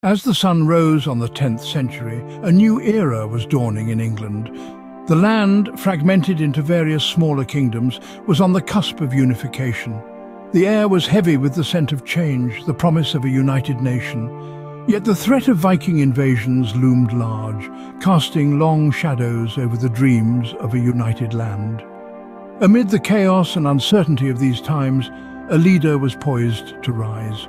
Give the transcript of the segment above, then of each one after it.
As the sun rose on the 10th century, a new era was dawning in England. The land, fragmented into various smaller kingdoms, was on the cusp of unification. The air was heavy with the scent of change, the promise of a united nation. Yet the threat of Viking invasions loomed large, casting long shadows over the dreams of a united land. Amid the chaos and uncertainty of these times, a leader was poised to rise.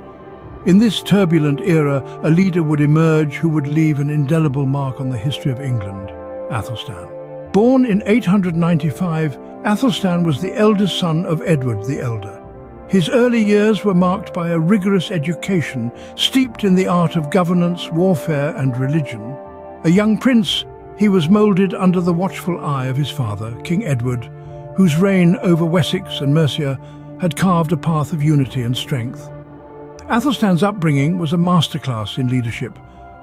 In this turbulent era, a leader would emerge who would leave an indelible mark on the history of England: Athelstan. Born in 895, Athelstan was the eldest son of Edward the Elder. His early years were marked by a rigorous education, steeped in the art of governance, warfare and religion. A young prince, he was moulded under the watchful eye of his father, King Edward, whose reign over Wessex and Mercia had carved a path of unity and strength. Athelstan's upbringing was a masterclass in leadership,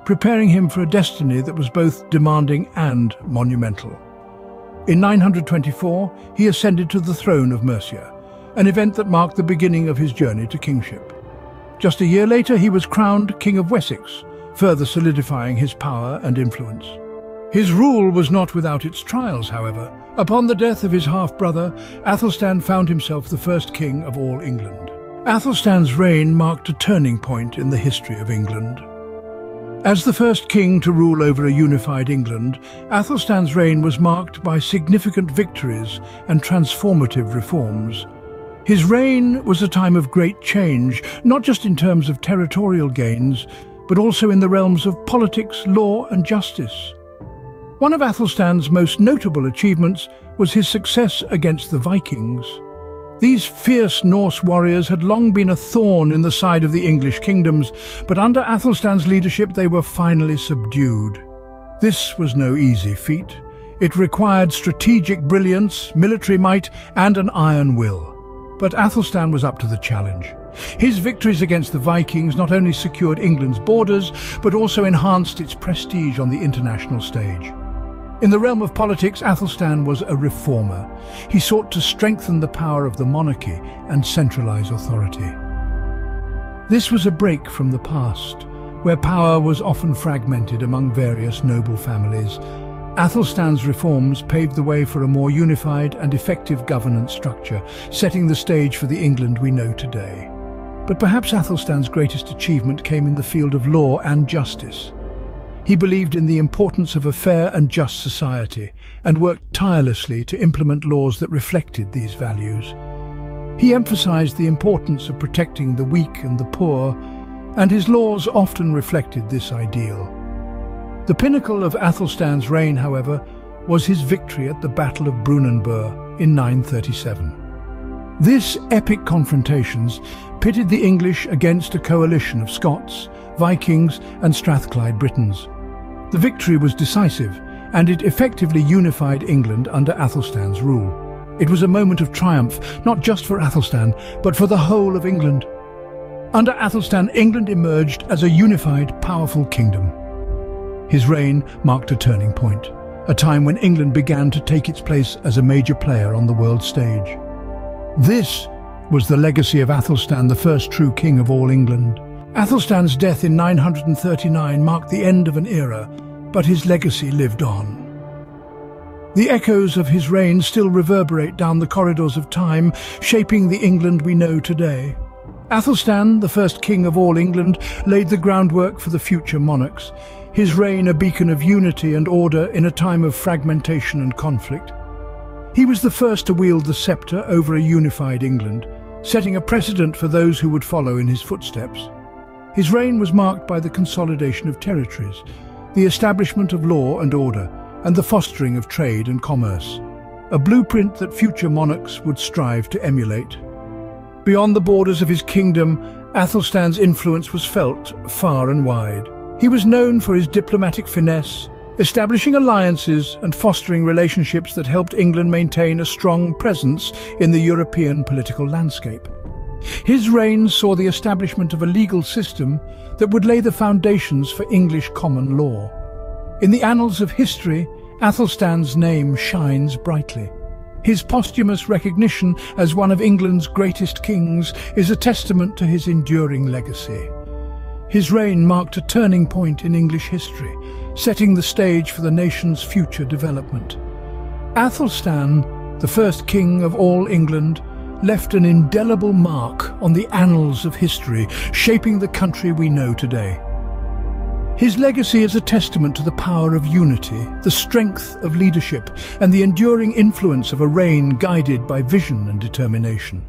preparing him for a destiny that was both demanding and monumental. In 924, he ascended to the throne of Mercia, an event that marked the beginning of his journey to kingship. Just a year later, he was crowned King of Wessex, further solidifying his power and influence. His rule was not without its trials, however. Upon the death of his half-brother, Athelstan found himself the first king of all England. Athelstan's reign marked a turning point in the history of England. As the first king to rule over a unified England, Athelstan's reign was marked by significant victories and transformative reforms. His reign was a time of great change, not just in terms of territorial gains, but also in the realms of politics, law and justice. One of Athelstan's most notable achievements was his success against the Vikings. These fierce Norse warriors had long been a thorn in the side of the English kingdoms, but under Athelstan's leadership they were finally subdued. This was no easy feat. It required strategic brilliance, military might, and an iron will. But Athelstan was up to the challenge. His victories against the Vikings not only secured England's borders, but also enhanced its prestige on the international stage. In the realm of politics, Athelstan was a reformer. He sought to strengthen the power of the monarchy and centralize authority. This was a break from the past, where power was often fragmented among various noble families. Athelstan's reforms paved the way for a more unified and effective governance structure, setting the stage for the England we know today. But perhaps Athelstan's greatest achievement came in the field of law and justice. He believed in the importance of a fair and just society and worked tirelessly to implement laws that reflected these values. He emphasized the importance of protecting the weak and the poor, and his laws often reflected this ideal. The pinnacle of Athelstan's reign, however, was his victory at the Battle of Brunanburh in 937. This epic confrontations pitted the English against a coalition of Scots, Vikings and Strathclyde Britons. The victory was decisive, and it effectively unified England under Athelstan's rule. It was a moment of triumph, not just for Athelstan, but for the whole of England. Under Athelstan, England emerged as a unified, powerful kingdom. His reign marked a turning point, a time when England began to take its place as a major player on the world stage. This was the legacy of Athelstan, the first true king of all England. Athelstan's death in 939 marked the end of an era, but his legacy lived on. The echoes of his reign still reverberate down the corridors of time, shaping the England we know today. Athelstan, the first king of all England, laid the groundwork for the future monarchs, his reign a beacon of unity and order in a time of fragmentation and conflict. He was the first to wield the scepter over a unified England, setting a precedent for those who would follow in his footsteps. His reign was marked by the consolidation of territories, the establishment of law and order, and the fostering of trade and commerce, a blueprint that future monarchs would strive to emulate. Beyond the borders of his kingdom, Athelstan's influence was felt far and wide. He was known for his diplomatic finesse, establishing alliances and fostering relationships that helped England maintain a strong presence in the European political landscape. His reign saw the establishment of a legal system that would lay the foundations for English common law. In the annals of history, Athelstan's name shines brightly. His posthumous recognition as one of England's greatest kings is a testament to his enduring legacy. His reign marked a turning point in English history, setting the stage for the nation's future development. Athelstan, the first king of all England, left an indelible mark on the annals of history, shaping the country we know today. His legacy is a testament to the power of unity, the strength of leadership, and the enduring influence of a reign guided by vision and determination.